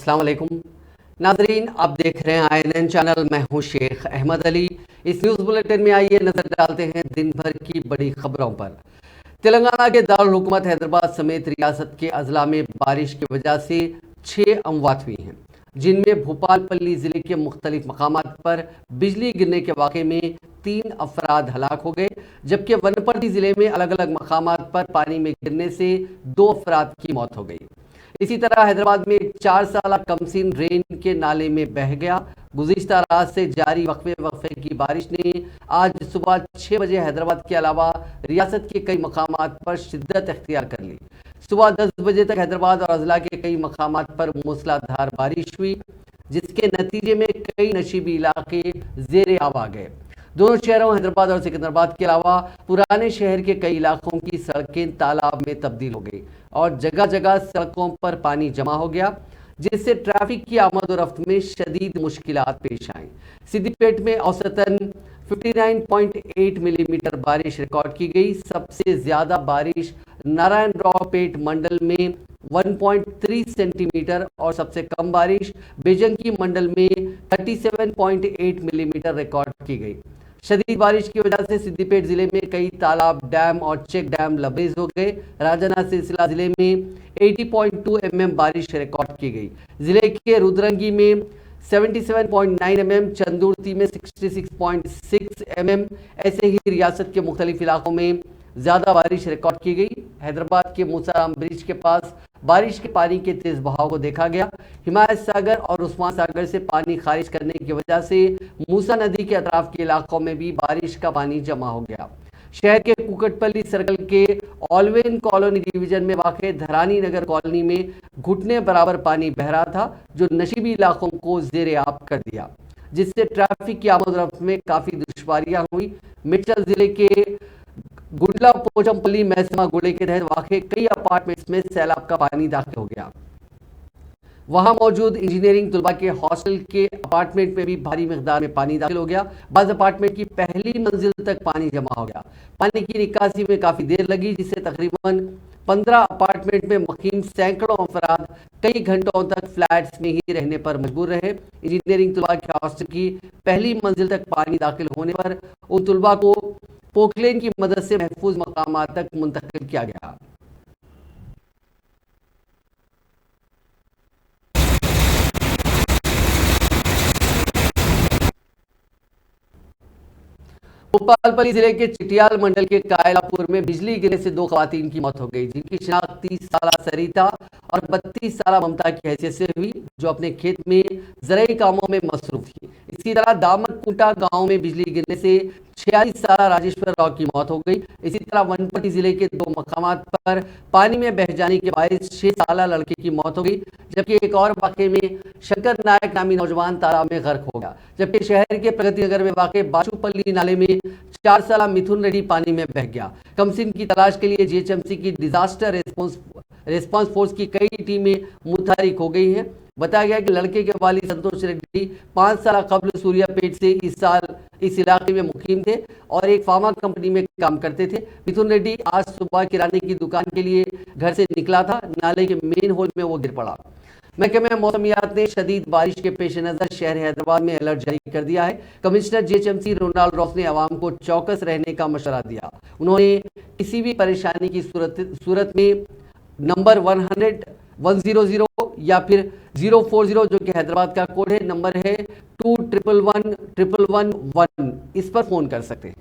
अस्सलाम वालेकुम नाजरीन, आप देख रहे हैं INN चैनल। मैं हूं शेख अहमद अली। इस न्यूज़ बुलेटिन में आइए नजर डालते हैं दिन भर की बड़ी खबरों पर। तेलंगाना के दारुल हुकूमत हैदराबाद समेत रियासत के अजला में बारिश की वजह से 6 अमवात हुई हैं, जिनमें भूपालपल्ली जिले के मुख्तलिफ मकामात पर बिजली गिरने के वाक़े में 3 अफराद हलाक हो गए, जबकि वनपर्ती जिले में अलग अलग मकामात पर पानी में गिरने से 2 अफराद की मौत हो गई। इसी तरह हैदराबाद में 4 साल कमसिन रेन के नाले में बह गया। गुज़िश्ता रात से जारी वक्फे की बारिश ने आज सुबह 6 बजे हैदराबाद के अलावा रियासत के कई मकामात पर शिद्दत अख्तियार कर ली। सुबह 10 बजे तक हैदराबाद और अजला के कई मकामात पर मूसलाधार बारिश हुई, जिसके नतीजे में कई नशीबी इलाके ज़ेरे आब आ गए। दोनों शहरों हैदराबाद और सिकंदराबाद के अलावा पुराने शहर के कई इलाकों की सड़कें तालाब में तब्दील हो गई और जगह जगह सड़कों पर पानी जमा हो गया, जिससे ट्रैफिक की आमद और रफ्त में शदीद मुश्किलात पेश आईं। सिद्दीपेट में औसतन 59.8 मिलीमीटर बारिश रिकॉर्ड की गई। सबसे ज्यादा बारिश नारायणरावपेट मंडल में 1.3 सेंटीमीटर और सबसे कम बारिश बेजंकी मंडल में 37.8 मिलीमीटर रिकॉर्ड की गई। शदीद बारिश की वजह से सिद्दीपेट जिले में कई तालाब, डैम और चेक डैम लबरेज हो गए। राजन्ना सिलसिला जिले में 80.2 mm बारिश रिकॉर्ड की गई। जिले के रुद्रंगी में 77.9 mm, चंदुर्ती में 66.6 mm, ऐसे ही रियासत के मुख्तलिफ इलाकों में ज़्यादा बारिश रिकॉर्ड की गई। हैदराबाद के मूसाराम ब्रिज के पास बारिश के पानी के तेज बहाव को देखा गया। हिमायत सागर और उस्मान सागर से पानी खारिज करने की वजह से मूसा नदी के अतराफ के इलाकों में भी बारिश का पानी जमा हो गया। शहर के कुकटपल्ली सर्कल के ऑलवेन कॉलोनी डिवीजन में वाक़ धरानी नगर कॉलोनी में घुटने बराबर पानी बह रहा था, जो नशीबी इलाकों को ज़ेरे आब कर दिया, जिससे ट्रैफिक की आमद रफ्त में काफ़ी दुश्वारियाँ हुई। मिर्चल जिले के गुंडला पोचमपल्ली महसमा गुड़े के तहत वाक़ कई अपार्टमेंट्स में सैलाब का पानी दाखिल हो गया। वहां मौजूद इंजीनियरिंग तलबा के हॉस्टल के अपार्टमेंट में भी भारी मिकदार में पानी दाखिल हो गया। बाज़ अपार्टमेंट की पहली मंजिल तक पानी जमा हो गया। पानी की निकासी में काफ़ी देर लगी, जिससे तकरीबन 15 अपार्टमेंट में मुकीम सैकड़ों अफराद कई घंटों तक फ्लैट्स में ही रहने पर मजबूर रहे। इंजीनियरिंग तलबा के हॉस्टल की पहली मंजिल तक पानी दाखिल होने पर उन तलबा को पोकलेन की मदद से महफूज मकामात तक मुंतकिल किया गया। भोपालपल्ली जिले के चिटियाल मंडल के कायलापुर में बिजली गिरने से 2 खवातीन की मौत हो गई, जिनकी शिनाख्त 30 साल सरिता और 32 साल ममता की हैसियत से हुई, जो अपने खेत में ज़रूरी कामों में मसरूफ थी। इसी तरह दामद कुंटा गांव में बिजली गिरने से 46 साल राजेश्वर राव की मौत हो गई। इसी तरह वनपर्ती जिले के 2 मकामात पर पानी में बह जाने के बायस 6 साल लड़के की मौत हो गई, जबकि एक और वाक़े में शंकर नायक नामी नौजवान तालाब में गर्क हो गया। जबकि शहर के प्रगति नगर में वाक़ बाचूपल्ली नाले में 4 साल मिथुन रेड्डी पानी में बह गया। कमसिन की तलाश के लिए GHMC की डिजास्टर रिस्पांस फोर्स की कई टीमें मुतहरिक हो गई हैं। बताया गया कि लड़के के वालिद संतोष रेड्डी 5 साल कबल सूर्यापेट से इस इलाके में मुकीम थे और एक फार्मा कंपनी में काम करते थे। मिथुन रेड्डी आज सुबह किराने की दुकान के लिए घर से निकला था, नाले के मेन होल में वो गिर पड़ा। महकमे मौसमियात ने शदीद बारिश के पेश नज़र शहर हैदराबाद में अलर्ट जारी कर दिया है। कमिश्नर GHMC रोनाल्ड रॉस ने आवाम को चौकस रहने का मशवरा दिया। उन्होंने किसी भी परेशानी की सूरत में नंबर 100 या फिर 040, जो कि हैदराबाद का कोड है, नंबर है 211111, इस पर फोन कर सकते हैं।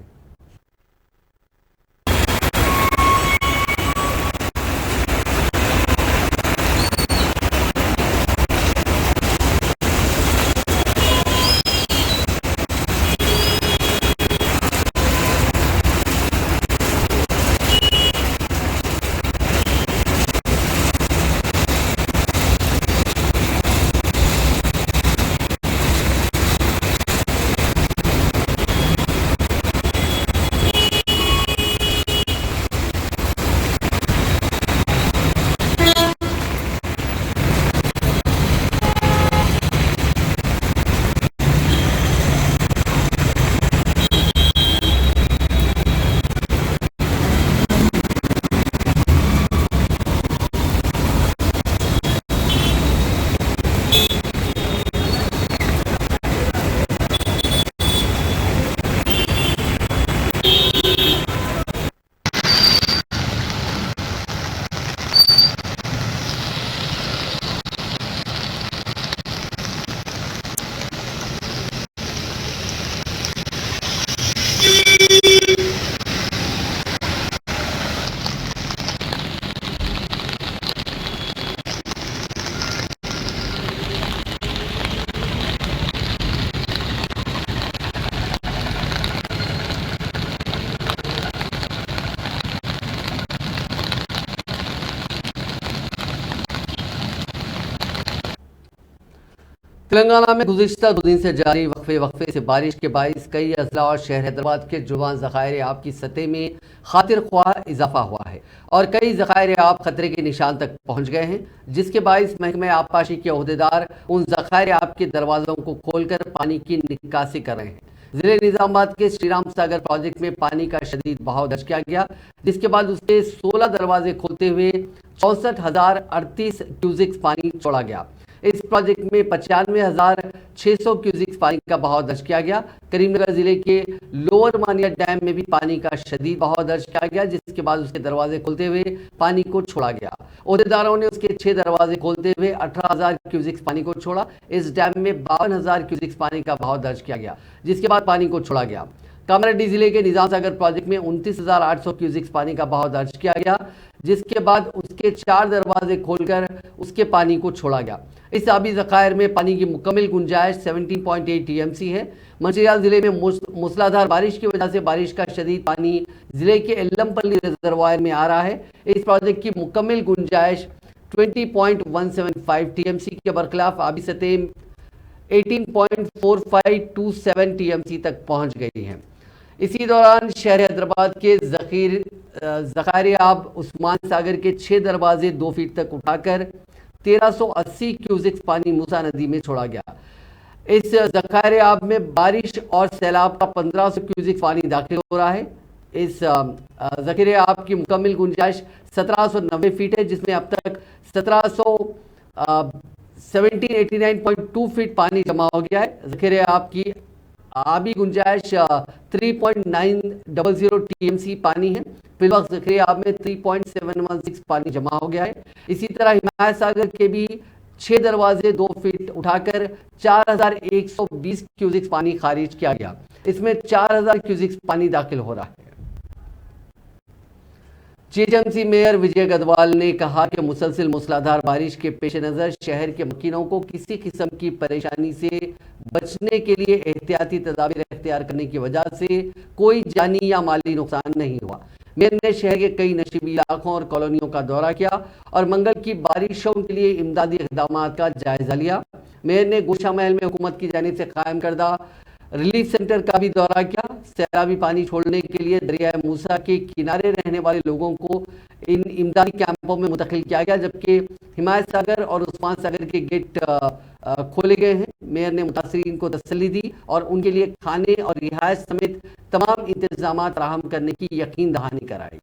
तेलंगाना में गुज़िश्ता 2 दिन से जारी वक्फे से बारिश के बाइस कई अजला और शहर हैदराबाद के जुबान ज़खायर आब की सतह में खातिर ख्वाह इजाफा हुआ है और कई ज़खायर आब खतरे के निशान तक पहुंच गए हैं, जिसके बाइस महकमे आबपाशी के अहदेदार उन ज़खायर आब के दरवाज़ों को खोलकर पानी की निकासी कर रहे हैं। जिले निजामाबाद के श्रीराम सागर प्रोजेक्ट में पानी का शदीद बहाव दर्ज किया गया, जिसके बाद उसके 16 दरवाजे खोलते हुए 64,038 क्यूसिक्स पानी छोड़ा गया। इस प्रोजेक्ट में 95,600 क्यूसिक्स पानी का बहाव दर्ज किया गया। करीमनगर जिले के लोअर मानिया डैम में भी पानी का शदीद बहाव दर्ज किया गया, जिसके बाद उसके दरवाजे खोलते हुए पानी को छोड़ा गया। अहदेदारों ने उसके 6 दरवाजे खोलते हुए 18,000 क्यूसिक्स पानी को छोड़ा। इस डैम में 52,000 क्यूसिक्स पानी का बहाव दर्ज किया गया, जिसके बाद पानी को छोड़ा गया। कामारेड्डी जिले के निजाम सागर प्रोजेक्ट में 29,800 क्यूसिक्स पानी का बहाव दर्ज किया गया, जिसके बाद उसके 4 दरवाजे खोलकर उसके पानी को छोड़ा गया। इस आबी ज़खायर में पानी की मुकम्मल गुंजाइश 17.8 टीएमसी है। मंचिरियाल जिले में मूसलाधार बारिश की वजह से बारिश का शदीद पानी जिले के एल्लमपल्ली रिजर्वायर में आ रहा है। इस प्रोजेक्ट की मुकम्मल गुंजाइश 20.175 टीएमसी के बरखिलाफ आबी सतह 18.4527 टीएमसी तक पहुंच गई है। इसी दौरान शहर हैदराबाद के ज़खायर आब उस्मान सागर के 6 दरवाजे 2 फीट तक उठाकर 1380 क्यूसिक्स पानी मूसा नदी में छोड़ा गया। इस ज़खायर आब में बारिश और सैलाब का 1500 क्यूसिक्स पानी दाखिल हो रहा है। इस ज़खायर आब की मुकम्मल गुंजाइश 1790 फीट है, जिसमें अब तक 1789.2 फीट पानी जमा हो गया है। ज़खायर आब की आबी गुंजाइश 3.900 टीएमसी पानी है। फिलहाल ज़खायर आब में 3.716 पानी जमा हो गया है। इसी तरह हिमायत सागर के भी 6 दरवाजे 2 फीट उठाकर 4,120 क्यूसिक्स पानी खारिज किया गया। इसमें 4,000 क्यूसिक्स पानी दाखिल हो रहा है। जीएचएमसी मेयर विजय गदवाल ने कहा कि मुसलसल मूसलाधार बारिश के पेश नज़र शहर के मकीनों को किसी किस्म की परेशानी से बचने के लिए एहतियाती तदाबीर इख्तियार करने की वजह से कोई जानी या माली नुकसान नहीं हुआ। मेयर ने शहर के कई नशीबी इलाकों और कॉलोनियों का दौरा किया और मंगल की बारिशों के लिए इमदादी इक़दाम का जायजा लिया। मेयर ने गोशा महल में हुकूमत की जानिब से कायम करदा रिलीफ सेंटर का भी दौरा किया। सैलाबी पानी छोड़ने के लिए दरिया मूसा के किनारे रहने वाले लोगों को इन इमदादी कैंपों में मुंतकिल किया गया, जबकि हिमायत सागर और उस्मान सागर के गेट खोले गए हैं। मेयर ने मुतासरीन को तसल्ली दी और उनके लिए खाने और रिहायश समेत तमाम इंतजाम फराहम करने की यकीन दहानी कराई।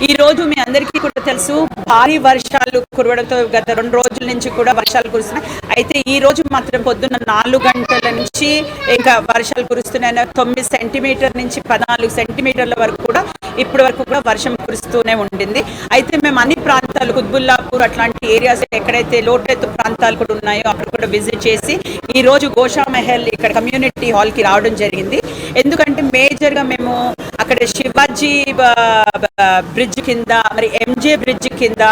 ఈ రోజు మీ అందరికీ కూడా తెలుసు భారీ వర్షాలు కురవడంతో గత 2 రోజుల నుంచి కూడా వర్షాలు కురుస్తున్నాయి. అయితే ఈ రోజు మాత్రం పొద్దున్న 4 గంటల నుంచి ఇంకా వర్షాలు కురుస్తున్నాయి. 9 సెంటీమీటర్ నుంచి 14 సెంటీమీటర్ల వరకు కూడా ఇప్పటి వరకు కూడా వర్షం కురుస్తూనే ఉండింది. అయితే మేము అన్ని ప్రాంతాలు కుత్బుల్లాపూర్ అట్లాంటి ఏరియాస్ ఎక్కడైతే లోతట్టు ప్రాంతాలు కూడా ఉన్నాయో అక్కడ కూడా విజిట్ చేసి ఈ రోజు గోషా మహల్ ఇక్కడ కమ్యూనిటీ హాల్ కి రావడం జరిగింది. ఎందుకంటే మేజర్ గా మేము అక్కడ శివాజీ బ్రిడ్జ్ కింద మరి ఎంజే బ్రిడ్జ్ కింద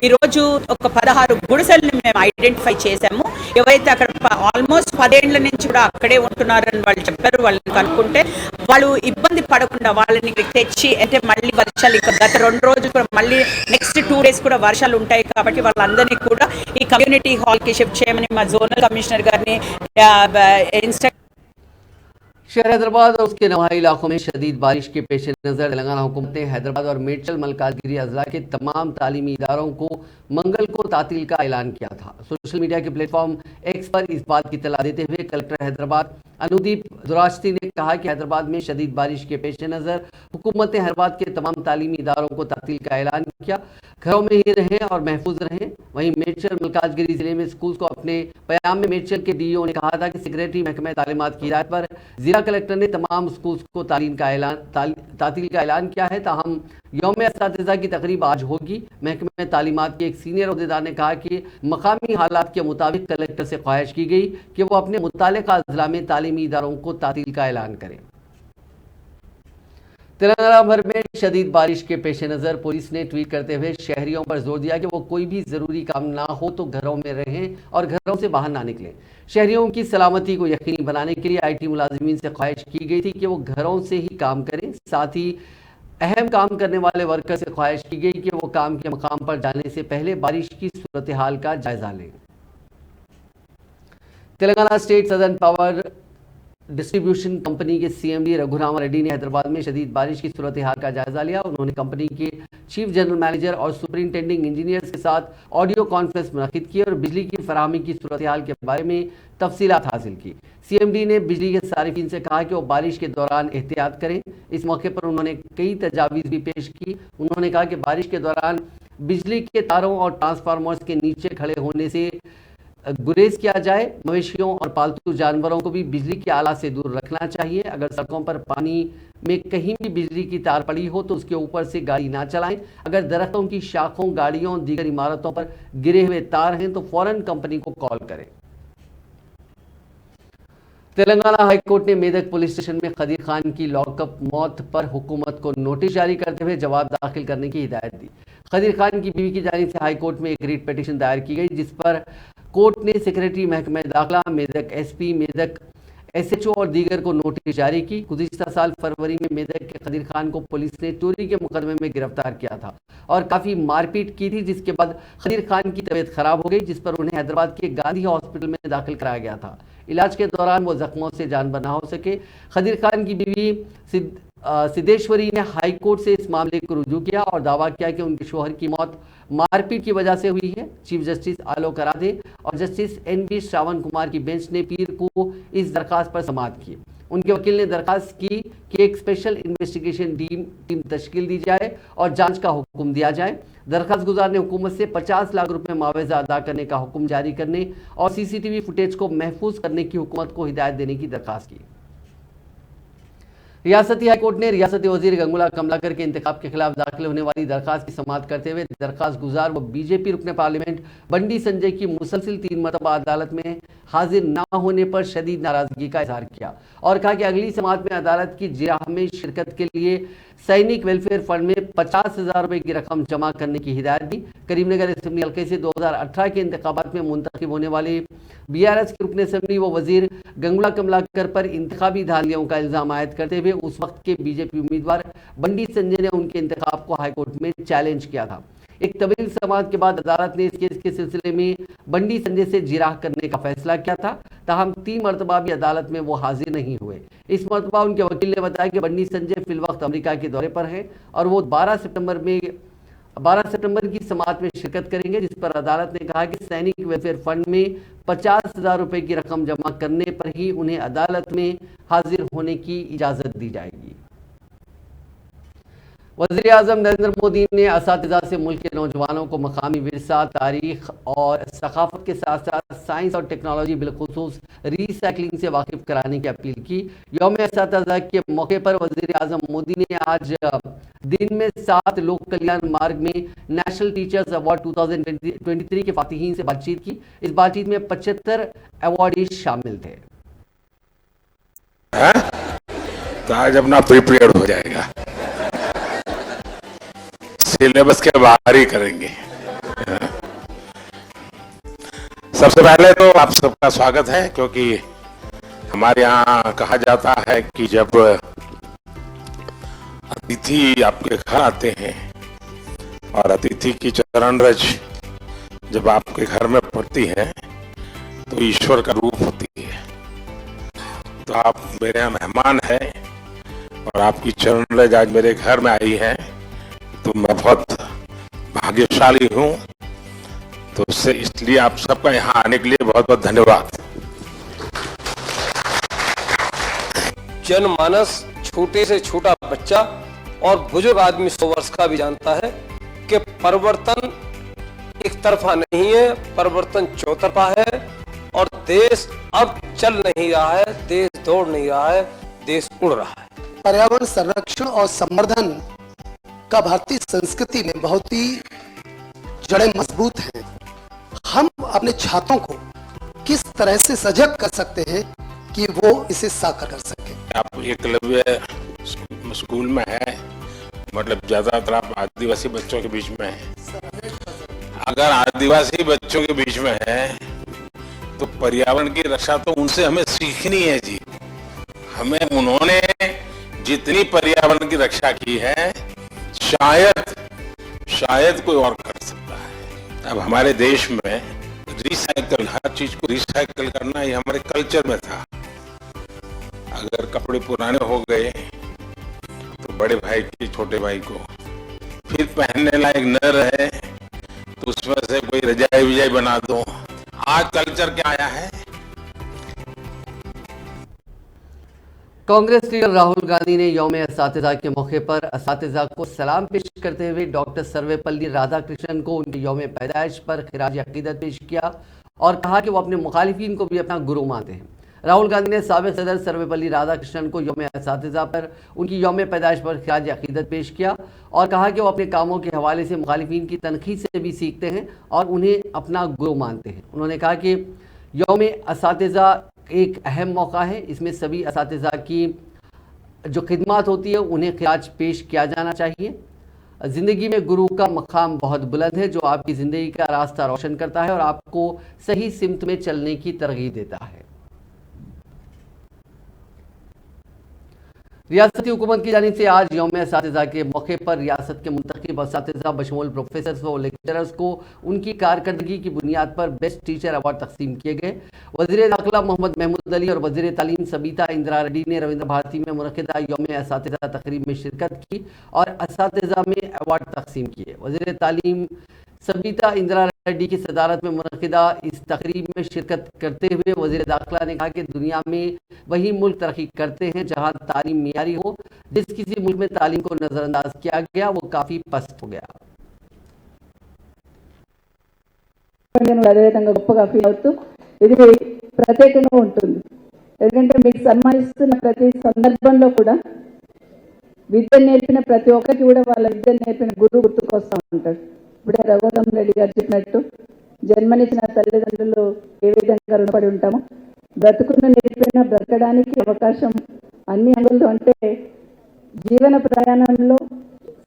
ఈ రోజు ఒక 16 గుడిసెల్ని మేము ఐడెంటిఫై చేశాము. ఎవరైతే అక్కడ ఆల్మోస్ట్ 10 ఏళ్ల నుంచి కూడా అక్కడే ఉంటున్నారని వాళ్ళు చెప్పారు. వాళ్ళని కనుక్కుంటే వాళ్ళు ఇబ్బంది పడకుండా వాళ్ళని తెచ్చి అంటే మళ్ళీ వర్షాలు గత 2 రోజులు కూడా మళ్ళీ నెక్స్ట్ 2 డేస్ కూడా వర్షాలు ఉంటాయి కాబట్టి వాళ్ళందరినీ కూడా ఈ కమ్యూనిటీ హాల్ కి షిఫ్ట్ చేయమని మా జోనల్ కమిషనర్ గారిని शहर हैदराबाद और उसके नवाही इलाकों में शदीद बारिश के पेश नज़र तेलंगाना हुकूमत ने हैदराबाद और मेडचल मलकाजगिरी अजला के तमाम तालीमी इदारों को मंगल को तातील का ऐलान किया था। सोशल मीडिया के प्लेटफॉर्म एक्स पर इस बात की इत्तला देते हुए कलेक्टर हैदराबाद अनुदीप दुराश्ती ने कहा कि हैदराबाद में शदीद बारिश के पेश नज़र हुकूमत ने हैदराबाद के तमाम तालीमी इदारों को तातील का ऐलान किया। घरों में ही रहें और महफूज रहें। वहीं मेडचल मलकाजगिरी जिले में स्कूल को अपने बयान में मेडचल के डीईओ ने कहा था कि सेक्रेटरी महकमा तालीमात की हिदायत पर जिला कलेक्टर ने तमाम स्कूल्स को तातील का ऐलान किया है। ताहम यौम असातिज़ा की तकरीब आज होगी। महकमा तालीमात के एक सीनियर अहदेदार ने कहा कि मकामी हालात के मुताबिक कलेक्टर से ख्वाहिश की गई कि वो अपने मुताल्लिका अजला में तालीमी इदारों को तातील का ऐलान करें। तेलंगाना भर में शदीद बारिश के पेश नज़र पुलिस ने ट्वीट करते हुए शहरियों पर जोर दिया कि वो कोई भी ज़रूरी काम ना हो तो घरों में रहें और घरों से बाहर ना निकलें। शहरियों की सलामती को यकीनी बनाने के लिए IT मुलाजिमीन से ख्वाहिश की गई थी कि वो घरों से ही काम करें। साथ ही अहम काम करने वाले वर्कर से ख्वाहिश की गई कि वो काम के मकाम पर जाने से पहले बारिश की सूरत हाल का जायजा लें। Telangana state southern power distribution company के CMD रघुराम रेड्डी ने हैदराबाद में शदीद बारिश की सूरत हाल का जायजा लिया। उन्होंने कंपनी के चीफ जनरल मैनेजर और सुपरिंटेंडिंग इंजीनियर्स के साथ ऑडियो कॉन्फ्रेंस मुनक्किद की और बिजली की फराहमी की सूरत हाल के बारे में तफसीलात हासिल की। CMD ने बिजली के सारिफिन से कहा कि वो बारिश के दौरान एहतियात करें। इस मौके पर उन्होंने कई तजावीज़ भी पेश की। उन्होंने कहा कि बारिश के दौरान बिजली के तारों और ट्रांसफार्मर्स के नीचे खड़े होने से गुरेज किया जाए। मवेशियों और पालतू जानवरों को भी बिजली के आला से दूर रखना चाहिए। अगर सड़कों पर पानी में कहीं भी बिजली की तार पड़ी हो तो उसके ऊपर से गाड़ी ना चलाएं। अगर दरख्तों की शाखों, गाड़ियों, दीगर इमारतों पर गिरे हुए तार हैं तो फौरन कंपनी को कॉल करें। तेलंगाना हाईकोर्ट ने मेदक पुलिस स्टेशन में खदीर खान की लॉकअप मौत पर हुकूमत को नोटिस जारी करते हुए जवाब दाखिल करने की हिदायत दी। खदीर खान की बीवी की जानिब से हाईकोर्ट में एक रीट पिटीशन दायर की गई, जिस पर कोर्ट ने सेक्रेटरी महकमा दाखिला, मेदक SP, मेदक SHO और दीगर को नोटिस जारी की। गुज़िश्ता साल फरवरी में मेदक के खदीर खान को पुलिस ने चोरी के मुकदमे में गिरफ्तार किया था और काफ़ी मारपीट की थी, जिसके बाद खदीर खान की तबीयत खराब हो गई, जिस पर उन्हें हैदराबाद के गांधी हॉस्पिटल में दाखिल कराया गया था। इलाज के दौरान वो जख्मों से जानबर ना हो सके। खदीर खान की बीवी सिद्धेश्वरी ने हाईकोर्ट से इस मामले को रुजू किया और दावा किया कि उनके शोहर की मौत मारपीट की वजह से हुई है। चीफ जस्टिस आलोक आराधे और जस्टिस NV श्रावण कुमार की बेंच ने पीर को इस दरखास्त पर समाअत की। उनके वकील ने दरखास्त की कि एक स्पेशल इन्वेस्टिगेशन टीम तश्कील दी जाए और जांच का हुक्म दिया जाए। दरखास्त गुजार ने हुकूमत से 50 लाख रुपए मुआवजा अदा करने का हुक्म जारी करने और CCTV फुटेज को महफूज करने की हुकूमत को हिदायत देने की दरखास्त की। रियासती हाईकोर्ट ने रियासती वजीर गंगुला कमलाकर के इंतखाब के खिलाफ दाखिल होने वाली दरखास्त की समाअत करते हुए दरखास्त गुजार व BJP रुकने पार्लियामेंट बंडी संजय की मुसलसिल 3 मरतबा अदालत में हाजिर न होने पर शदीद नाराजगी का इजहार किया और कहा कि अगली समाअत में अदालत की जिराह में शिरकत के लिए सैनिक वेलफेयर फंड में 50,000 रुपए की रकम जमा करने की हिदायत दी। करीमनगर असेंबली हल्के से 2018 के इंतखाबात में मुंतखब होने वाले BRS के रुकन असेंबली व वजीर गंगुला कमलाकर पर इंतखाबी धांधलियों का इल्जाम आयद करते हुए उस वक्त के BJP उम्मीदवार बंडी संजय ने उनके इंतखाब को हाईकोर्ट में चैलेंज किया था। एक तवील समाअत के बाद अदालत ने इस केस के सिलसिले में बंडी संजय से जिराह करने का फैसला किया था। ताहम 3 मरतबा भी अदालत में वो हाजिर नहीं हुए। इस मरतबा उनके वकील ने बताया कि बंडी संजय फिलवक्त अमेरिका के दौरे पर हैं और वो 12 सितंबर की समाअत में शिरकत करेंगे, जिस पर अदालत ने कहा कि सैनिक वेलफेयर फंड में 50,000 रुपए की रकम जमा करने पर ही उन्हें अदालत में हाजिर होने की इजाज़त दी जाएगी। वज़ीर आज़म नरेंद्र मोदी ने असातिज़ा से मुल्क के नौजवानों को मकामी विरसा, तारीख और सकाफत के साथ साथ साइंस और टेक्नोलॉजी बिलखुसूस रीसाइकलिंग से वाकिफ कराने की अपील की। यौम असातिज़ा के मौके पर वज़ीर आज़म मोदी ने आज दिन में 7 लोक कल्याण मार्ग में नेशनल टीचर्स अवार्ड 2023 के फातिहीन से बातचीत की। इस बातचीत में 75 अवार्डीज शामिल थे। तो आज अपना प्रिपेयर्ड हो जाएगा, सिलेबस के बाहर ही करेंगे। सबसे पहले तो आप सबका स्वागत है, क्योंकि हमारे यहाँ कहा जाता है कि जब अतिथि आपके घर आते हैं और अतिथि की चरण रज जब आपके घर में पड़ती है तो ईश्वर का रूप होती है। तो आप मेरे यहाँ मेहमान हैं और आपकी चरण रज आज मेरे घर में आई है, तो मैं बहुत भाग्यशाली हूँ। तो उससे इसलिए आप सबका यहाँ आने के लिए बहुत बहुत धन्यवाद। जनमानस, छोटे से छोटा बच्चा और बुजुर्ग आदमी 100 वर्ष का भी जानता है कि परिवर्तन एक तरफा नहीं है, परिवर्तन चौतरफा है। और देश अब चल नहीं रहा है, देश दौड़ नहीं रहा है, देश उड़ रहा है। पर्यावरण संरक्षण और संवर्धन का भारतीय संस्कृति में बहुत ही जड़ें मजबूत हैं। हम अपने छात्रों को किस तरह से सजग कर सकते हैं कि वो इसे साकार कर सके? आप एकलव्य स्कूल में है, मतलब ज्यादातर आप आदिवासी बच्चों के बीच में है। अगर आदिवासी बच्चों के बीच में है तो पर्यावरण की रक्षा तो उनसे हमें सीखनी है जी। हमें उन्होंने जितनी पर्यावरण की रक्षा की है शायद कोई और कर सकता है। अब हमारे देश में रिसाइकल, हर चीज को रिसाइकल करना ये हमारे कल्चर में था। अगर कपड़े पुराने हो गए तो बड़े भाई के छोटे भाई को फिर पहनने लायक न रहे तो उसमें से कोई रजाई विजाई बना दो। आज कल्चर क्या आया है? कांग्रेस लीडर राहुल गांधी ने यौम असातिज़ा के मौके पर असातिज़ा को सलाम पेश करते हुए डॉक्टर सर्वपल्ली राधाकृष्णन को उनके यौम पैदाइश पर खिराज अकीदत पेश किया और कहा कि वो अपने मुखालिफिन को भी अपना गुरु मानते हैं। राहुल गांधी ने साबिक़ सदर सर्वपल्ली राधाकृष्णन को यौम असातिज़ा पर उनकी यौम पैदाइश पर खिराज अकीदत पेश किया और कहा कि वो अपने कामों के हवाले से मुखालिफिन की तनक़ीद से भी सीखते हैं और उन्हें अपना गुरु मानते हैं। उन्होंने कहा कि यौम असातिज़ा एक अहम मौका है, इसमें सभी असातिज़ा की जो खिदमत होती है उन्हें खिराज पेश किया जाना चाहिए। ज़िंदगी में गुरु का मकाम बहुत बुलंद है जो आपकी ज़िंदगी का रास्ता रोशन करता है और आपको सही सिमत में चलने की तरगीब देता है। रियासती हुकूमत की जानिब से आज यौम असातिज़ा के मौके पर रियासत के मुंतखब असातिज़ा बशमूल प्रोफेसर्स व लेक्चरर्स को उनकी कारकर्दगी की बुनियाद पर बेस्ट टीचर अवार्ड तकसीम किए गए। वज़ीर दाखिला मोहम्मद महमूद अली और वज़ीर तालीम सबीता इंदिरा रेड्डी ने रविंद्र भारती में मुनक़िदा यौम असातिज़ा तकरीब में शिरकत की और असातिज़ा में अवार्ड तकसीम किए। वज़ीर तालीम सबीता इंदिरा रेड्डी की सदारत में मुनक़िदा इस तकरीब में शिरकत करते हुए वज़ीर दाखिला ने कहा कि दुनिया में वही मुल्क तरक्की करते हैं जहां तालीम मियारी हो। जिस किसी मुल्क में तालीम को नज़रअंदाज किया गया वो काफ़ी पस्त हो गया। అదేవిధంగా గొప్పగా ఫీల్ అవుతూ ఇది ప్రత్యేకంగా ఉంటుంది. ఎందుకంటే మీకు సన్మానిస్తున్న ప్రతి సందర్భంలో కూడా విద్య నేర్పిన ప్రతి ఒక్కరికి కూడా వాళ్ళ విద్య నేర్పిన గురువు గుర్తుకొస్తూ ఉంటాడు. ఇప్పుడే రఘురామ్ రెడ్డి గారు చెప్పినట్టు జన్మనిచ్చిన తల్లిదండ్రులు ఏ విధంగా రుణపడి ఉంటామో బ్రతుకును నేర్పిన బ్రతకడానికి అవకాశం అన్ని అంగులతో అంటే జీవన ప్రయాణంలో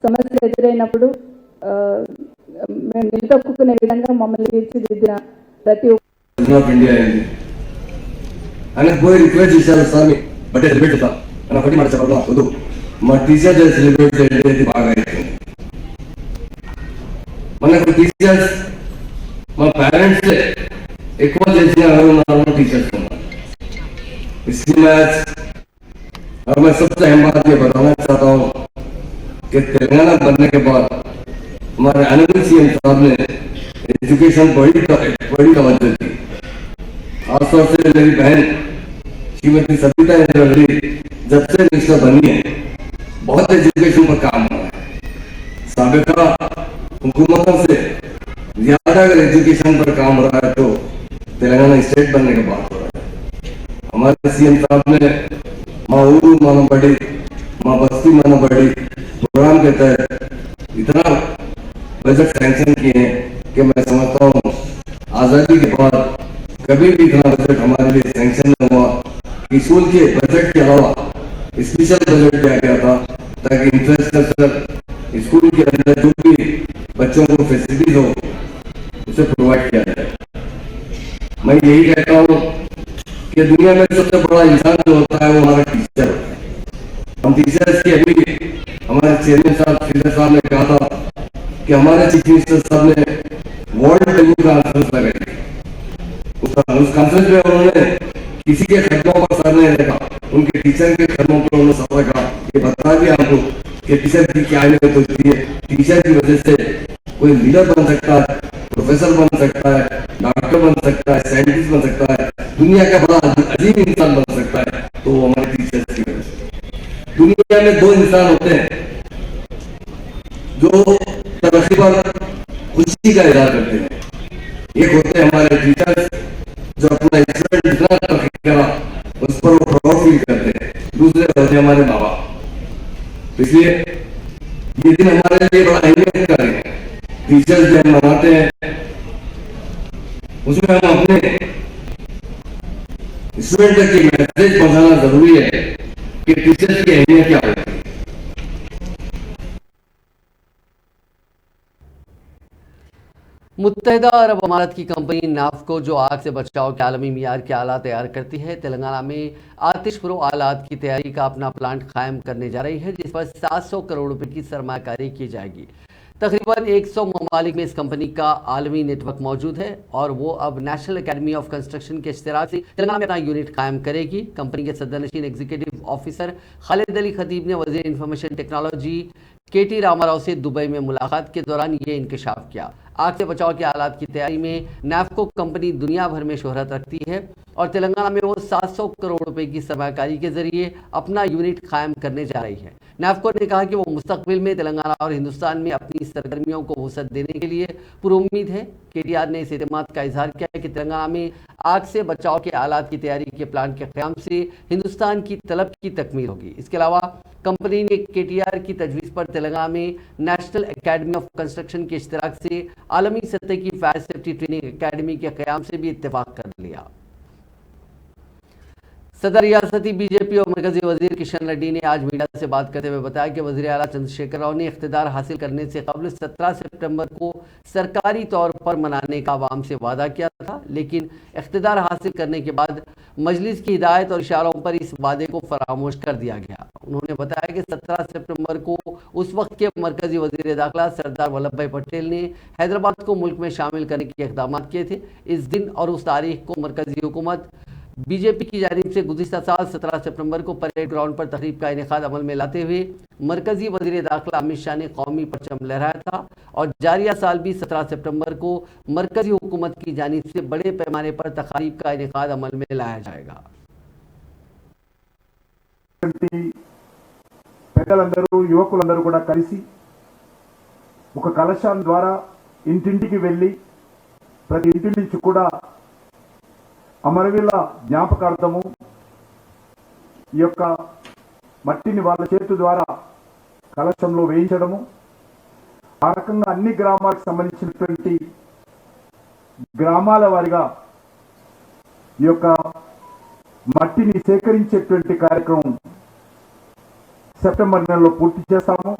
సమస్యలు ఎదురైనప్పుడు మేము నిలదొక్కునే విధంగా మమ్మల్ని తీర్చిదిద్దిన ప్రతి ఇండియా అయింది అని పోయి రిక్వెస్ట్ చేశారు స్వామి బట్ సెలబ్రేట్ అవుతా అని ఒకటి మాట చెప్పడం వద్దు మా టీచర్ డే సెలబ్రేట్ చేయడం బాగా అవుతుంది. మనకు టీచర్స్ మా పేరెంట్స్ ఎక్కువ చేసిన ఉన్నారు టీचर्स उन्होंने इसलिए मैच और मैं सबसे अहम बात ये बताना चाहता हूँ कि तेलंगाना बनने के बाद हमारे ऑनरेबल सीएम साहब ने एजुकेशन बड़ी तवज्जो दी। खासतौर से मेरी बहन श्रीमती सबीता इंदिरा रेड्डी जब से मिनिस्टर बनी है बहुत एजुकेशन पर काम हुआ है। साबिका हुकूमतों से ज्यादा अगर एजुकेशन पर काम हो रहा है तो तेलंगाना स्टेट बनने के बाद हो रहा है। हमारे सीएम साहब ने माँ ऊरू मानो बड़ी माँ बस्ती मानो बड़ी प्रोग्राम के तहत इतना बजट सैंक्शन किए हैं कि मैं समझता हूँ आजादी के बाद कभी भी इतना बजट हमारे लिए सैंक्शन नहीं हुआ। स्कूल के बजट के अलावा स्पेशल बजट दिया गया था ताकि इंफ्रास्ट्रक्चर स्कूल के अंदर जो भी बच्चों को फैसिलिटीज हो उसे प्रोवाइड किया जाए। मैं यही कहता हूँ कि दुनिया में सबसे बड़ा इंसान जो होता है वो हमारा टीचर होता है। हम टीचर्स की अभी हमारे चेयरमैन साहब श्रीधर साहब ने कहा था कि हमारे चीफ मिनिस्टर साहब ने वर्ल्ड टेबल कॉन्फ्रेंस लगाई। उस कॉन्फ्रेंस में उन्होंने किसी के खतरों पर सर नहीं देखा। उनके टीचर के कर्मों पर उन्होंने सफर कहा, ये बता दिया हमको कि टीचर की क्या अहमियत होती है। टीचर की वजह से कोई लीडर बन सकता है, प्रोफेसर बन सकता है, डॉक्टर बन सकता है, साइंटिस्ट बन सकता है, दुनिया का बड़ा अजीब इंसान बन सकता है, तो वो हमारे टीचर्स की वजह से। दुनिया में दो इंसान होते हैं जो तरक्की पर खुशी का इजहार करते हैं। एक होते हैं हमारे टीचर्स जो अपना स्टूडेंट जितना तरक्की करा उस पर वो प्राउड फील करते हैं। दूसरे होते हैं हमारे माँ बाप। इसलिए ये दिन हमारे लिए बड़ा अहमियत का दिन है। टीचर्स डे हम मनाते हैं, उसमें हम अपने स्टूडेंट तक ये मैसेज पहुंचाना जरूरी है कि टीचर्स की अहमियत क्या होती है। मुत्तहिदा अरब अमारात की कंपनी नाफको जो आग से बचाव के आलमी मियार के आला तैयार करती है, तेलंगाना में आतिश प्रो आलात की तैयारी का अपना प्लांट कायम करने जा रही है, जिस पर 700 करोड़ रुपए की सरमाकारी की जाएगी। तकरीबन 100 ममालिक में इस कंपनी का आलमी नेटवर्क मौजूद है और वो अब नेशनल एकेडमी ऑफ कंस्ट्रक्शन के इश्तिराक से तेलंगाना में अपना यूनिट कायम करेगी। कंपनी के सदरनशीन एग्जीक्यूटिव ऑफिसर खालिद अली खतीब ने वजीर इंफॉर्मेशन टेक्नोलॉजी KT रामाराव से दुबई में मुलाकात के दौरान ये इंकशाफ किया। आग से बचाव के आलात की तैयारी में नाफको कंपनी दुनिया भर में शोहरत रखती है और तेलंगाना में वो 700 करोड़ रुपए की सरमाकारी के जरिए अपना यूनिट कायम करने जा रही है। नाफको ने कहा कि वो मुस्तकबिल में तेलंगाना और हिंदुस्तान में अपनी सरगर्मियों को वसअत देने के लिए पुरुम्मीद है। KTR ने इस एतमाद का इजहार किया है कि तेलंगाना में आग से बचाव के आलात की तैयारी के प्लांट के क़याम से हिंदुस्तान की तलब की तकमील होगी। इसके अलावा कंपनी ने KTR की तजवीज़ पर तेलंगाना में नेशनल एकेडमी ऑफ कंस्ट्रक्शन के इश्तिराक से आलमी सतह की फायर सेफ्टी ट्रेनिंग एकेडमी के क़याम से भी इत्तेफाक कर लिया। सदर रियासती बीजेपी और मरकजी वजीर किशन रेड्डी ने आज मीडिया से बात करते हुए बताया कि वजीर आला चंद्रशेखर राव ने इख्तिदार हासिल करने से कबल 17 सितंबर को सरकारी तौर पर मनाने का आवाम से वादा किया था, लेकिन इख्तिदार हासिल करने के बाद मजलिस की हिदायत और इशारों पर इस वादे को फरामोश कर दिया गया। उन्होंने बताया कि 17 सितंबर को उस वक्त के मरकजी वजीर दाखिला सरदार वल्लभ भाई पटेल ने हैदराबाद को मुल्क में शामिल करने के इक़दाम किए थे। इस दिन और उस तारीख को मरकजी हुकूमत बीजेपी की जानिब से गुज़िश्ता साल 17 सितंबर को परेड ग्राउंड पर तकरीब का इनेकाद अमल में लाते हुए मरकजी वज़ीर दाखिला अमित शाह ने कौमी परचम लहराया था और जारिया साल भी 17 सितंबर को मरकजी हुकूमत की जानिब से बड़े पैमाने पर तकारीब का इनेकाद अमल में लाया जाएगा। పెద్దలందరూ యువకులందరూ కూడా కలిసి ఒక కలశం ద్వారా ఇంటింటికి వెళ్ళి ప్రతి ఇంటి నుంచి కూడా అమరవీరుల జ్ఞాపకార్థము ఈ యొక్క మట్టిని వాళ్ళ చేతి ద్వారా కలశంలో వేయించడము, ఆ రకంగా అన్ని గ్రామాలకు సంబంధించినటువంటి గ్రామాల వారిగా ఈ యొక్క మట్టిని సేకరించేటువంటి కార్యక్రమం సెప్టెంబర్ నెలలో పూర్తి చేస్తాము।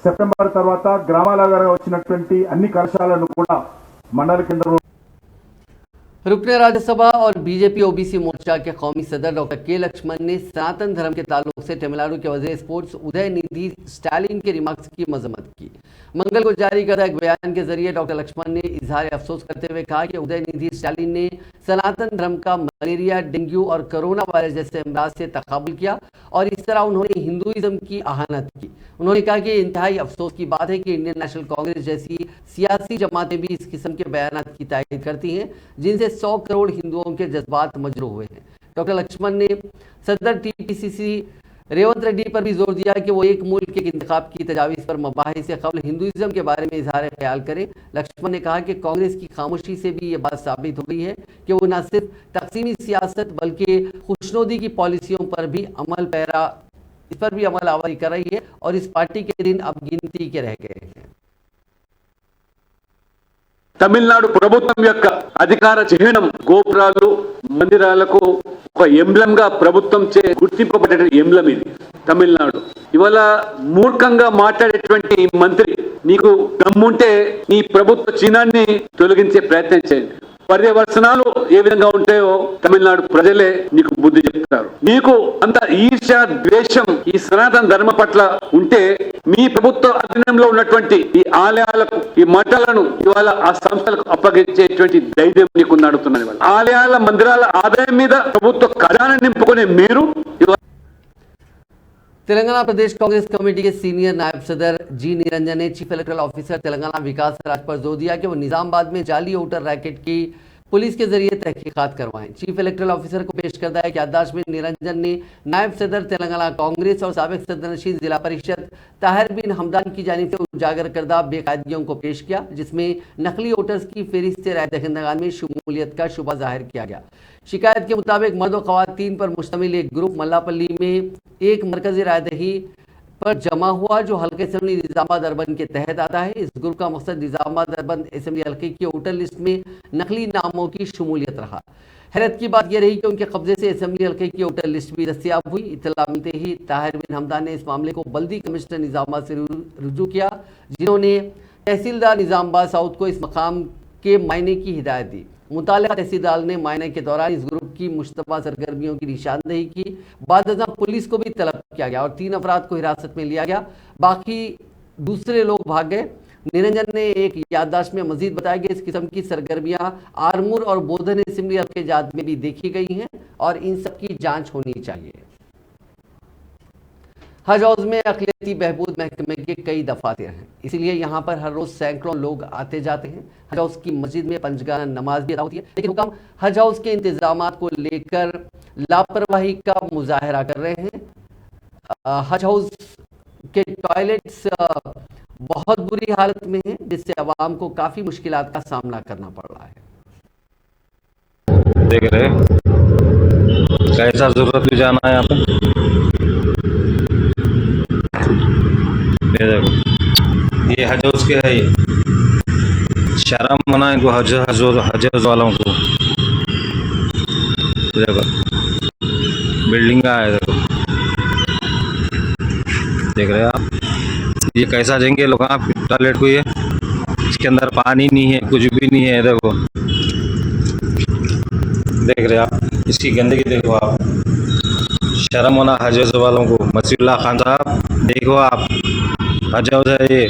సెప్టెంబర్ తర్వాత గ్రామాల వారిగా వచ్చినటువంటి అన్ని కలశాలను కూడా మండల కేంద్రంలో रुकने राज्यसभा और बीजेपी ओबीसी मोर्चा के कौमी सदर डॉक्टर के लक्ष्मण ने सनातन धर्म के ताल्लुक से तमिलनाडु के वजीर स्पोर्ट्स उदयनिधि स्टालिन के रिमार्क्स की मजम्मत की। मंगल को जारी करदा एक बयान के जरिए डॉक्टर लक्ष्मण ने इजहार अफसोस करते हुए कहा कि उदयनिधि स्टालिन ने सनातन धर्म का मलेरिया, डेंगू और कोरोना वायरस जैसे अमराज से तकाबुल किया और इस तरह उन्होंने हिंदुइज्म की आहानत की। उन्होंने कहा कि इंतहाई अफसोस की बात है कि इंडियन नेशनल कांग्रेस जैसी सियासी जमातें भी इस किस्म के बयानात की तायद करती हैं जिनसे 100 करोड़ हिंदुओं के जज्बात मजरूह हुए हैं। डॉक्टर लक्ष्मण ने सदर TPCC रेवंत रेड्डी पर भी जोर दिया कि वो एक मुल्क के इंतखाब की तजावीज़ पर मबाहिस से कबल हिंदुइज्म के बारे में इजहार ख्याल करें। लक्ष्मण ने कहा कि कांग्रेस की खामोशी से भी ये बात साबित हो गई है कि वो न सिर्फ तकसीमी सियासत बल्कि खुशनुदी की पॉलिसियों पर भी अमल आवारी कर रही है और इस पार्टी के दिन अब गिनती के रह गए हैं। తమిళనాడు ప్రభుత్వం యొక్క అధికార చిహ్నం గోపురాలు, మందిరాలకు ఒక ఎంబ్లం గా ప్రభుత్వం చే గుర్తింపబడే ఎంబ్లం ఇది తమిళనాడు. ఇవాళ మూర్ఖంగా మాట్లాడేటువంటి మంత్రి, నీకు దమ్ముంటే నీ ప్రభుత్వ చిహ్నాన్ని తొలగించే ప్రయత్నం చేయండి. పర్యవసనాలు ఏ విధంగా ఉంటాయో తమిళనాడు ప్రజలే నీకు బుద్ధి చెప్తారు. నీకు అంత ఈర్ష్య, ద్వేషం ఈ సనాతన ధర్మ పట్ల ఉంటే మీ ప్రభుత్వ అధీనంలో ఉన్నటువంటి ఈ ఆలయాలకు, ఈ మఠాలను ఇవాళ ఆ సంస్థలకు అప్పగించేటువంటి ధైర్యం నీకు అడుగుతున్నాను. ఆలయాల, మందిరాల ఆదాయం మీద ప్రభుత్వ ఖజానా నింపుకు చెప్పుకునే మీరు तेलंगाना प्रदेश कांग्रेस कमेटी के सीनियर नायब सदर जी निरंजन ने चीफ इलेक्टोरल ऑफिसर तेलंगाना विकास राज पर जोर दिया कि वो निजामाबाद में जाली वोटर रैकेट की पुलिस के जरिए तहकीकात करवाएं। चीफ इलेक्टोरल ऑफिसर को पेश करता है कि याददाश्त में निरंजन ने नायब सदर तेलंगाना कांग्रेस और साबिक सदरनशीन जिला परिषद ताहिर बिन हमदान की जानिब से उजागर करदा बेकायदगियों को पेश किया, जिसमें नकली वोटर्स की फहरिस्त राय दहिंदगान में शमूलियत का शुबा जाहिर किया गया। शिकायत के मुताबिक मर्द और खवातीन पर मुश्तमिल एक ग्रुप मल्लापल्ली में एक मरकजी रायदही पर जमा हुआ जो हल्के असेंबली निजामाबाद अर्बन के तहत आता है। इस ग्रुप का मकसद निजामाबाद अर्बन असेंबली हल्के की वोटर लिस्ट में नकली नामों की शमूलियत रहा। हैरत की बात यह रही कि उनके कब्जे से असेंबली हल्के की वोटर लिस्ट भी दस्तियाब हुई। इत्तला मिलते ही ताहिर बिन हमदान ने इस मामले को बल्दी कमिश्नर निजामाबाद से रुजू किया, जिन्होंने तहसीलदार निजामाबाद साउथ को इस मकाम के मायने की हिदायत दी। मुताल्लिका तहसीलदार ने मायने के दौरान इस ग्रुप की मुश्तबा सरगर्मियों की निशानदेही की। बाद पुलिस को भी तलब किया गया और 3 अफराद को हिरासत में लिया गया, बाकी दूसरे लोग भाग गए। निरंजन ने एक याददाश्त में मजीद बताया कि इस किस्म की सरगर्मियां आरमूर और बोधन असेंबली हल्के जात में भी देखी गई हैं और इन सब की जांच होनी चाहिए। हज हाउस में अक़लियती बहबूद महकमे के कई दफातर हैं, इसलिए यहाँ पर हर रोज सैकड़ों लोग आते जाते हैं। हज हाउस की मस्जिद में पंजगाना नमाज भी अदा होती है, लेकिन हुकाम हज हाउस के इंतजामात को लेकर लापरवाही का मुजाहरा कर रहे हैं। हज हाउस के टॉयलेट्स बहुत बुरी हालत में हैं, जिससे आवाम को काफ़ी मुश्किलात का सामना करना पड़ रहा है। देख रहे कैसा जरूरत भी जाना है यहाँ पे, ये देखो ये हज हाउस के है, ये शर्म मना इनको हज वालों को। देखो बिल्डिंग का है, देखो देख रहे हैं आप, ये कैसा जाएंगे लोग आप टॉयलेट को, ये इसके अंदर पानी नहीं है, कुछ भी नहीं है। देखो देख रहे हैं आप, इसकी गंदगी देखो आप, शर्म होना हज वालों को। मसीहुल्लाह खान साहब देखो आप, हज हाउस है ये,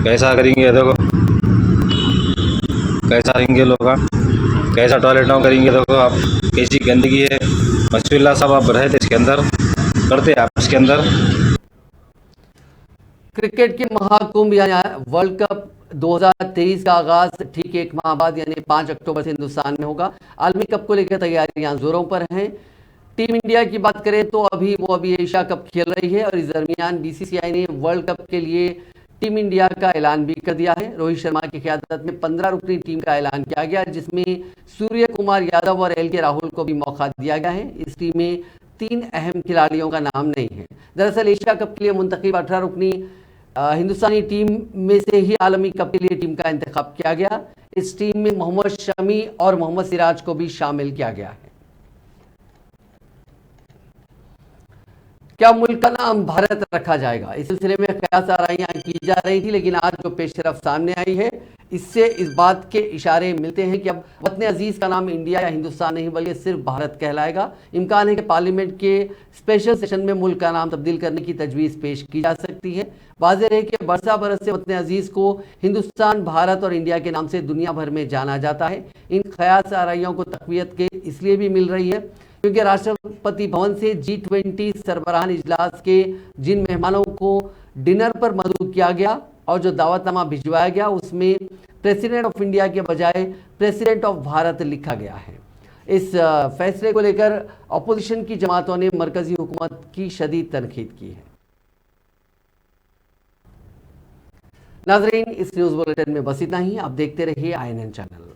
कैसा करेंगे, देखो कैसा करेंगे लोग, कैसा टॉयलेट ना करेंगे, देखो आप कैसी गंदगी है। मसीहुल्लाह साहब आप रहे थे इसके अंदर, करते आप इसके अंदर। क्रिकेट के महाकुंभ यानी वर्ल्ड कप 2023 का आगाज ठीक 1 माह बाद यानी 5 अक्टूबर से हिंदुस्तान में होगा। आलमी कप को लेकर तैयारियां जोरों पर हैं। टीम इंडिया की बात करें तो अभी एशिया कप खेल रही है और इस दरमियान बीसीसीआई ने वर्ल्ड कप के लिए टीम इंडिया का ऐलान भी कर दिया है। रोहित शर्मा की क़यादत में 15 रुकनी टीम का ऐलान किया गया, जिसमें सूर्य कुमार यादव और एल के राहुल को भी मौका दिया गया है। इस टीम में 3 अहम खिलाड़ियों का नाम नहीं है। दरअसल एशिया कप के लिए मुंतखब 18 रुकनी हिंदुस्तानी टीम में से ही आलमी कप के लिए टीम का इंतखाब किया गया। इस टीम में मोहम्मद शमी और मोहम्मद सिराज को भी शामिल किया गया है। क्या मुल्क का नाम भारत रखा जाएगा, इस सिलसिले में कयास आराइयां की जा रही थी, लेकिन आज जो पेशरफ सामने आई है इससे इस बात के इशारे मिलते हैं कि अब वतन अजीज का नाम इंडिया या हिंदुस्तान नहीं बल्कि सिर्फ भारत कहलाएगा। इम्कान है कि पार्लियामेंट के स्पेशल सेशन में मुल्क का नाम तब्दील करने की तजवीज़ पेश की जा सकती है। वाज़ेह है कि बरसा बरस से वतन अजीज को हिंदुस्तान, भारत और इंडिया के नाम से दुनिया भर में जाना जाता है। इन कयास आराइयों को तक़वियत के इसलिए भी मिल रही है क्योंकि राष्ट्रपति भवन से G20 सरबराहान इजलास के जिन मेहमानों को डिनर पर मदऊ किया गया और जो दावतनामा भिजवाया गया उसमें प्रेसिडेंट ऑफ इंडिया के बजाय प्रेसिडेंट ऑफ भारत लिखा गया है। इस फैसले को लेकर अपोजिशन की जमातों ने मरकजी हुकूमत की शदीद तनकीद की है। नाजरीन, इस न्यूज़ बुलेटिन में बस इतना ही। आप देखते रहिए INN चैनल।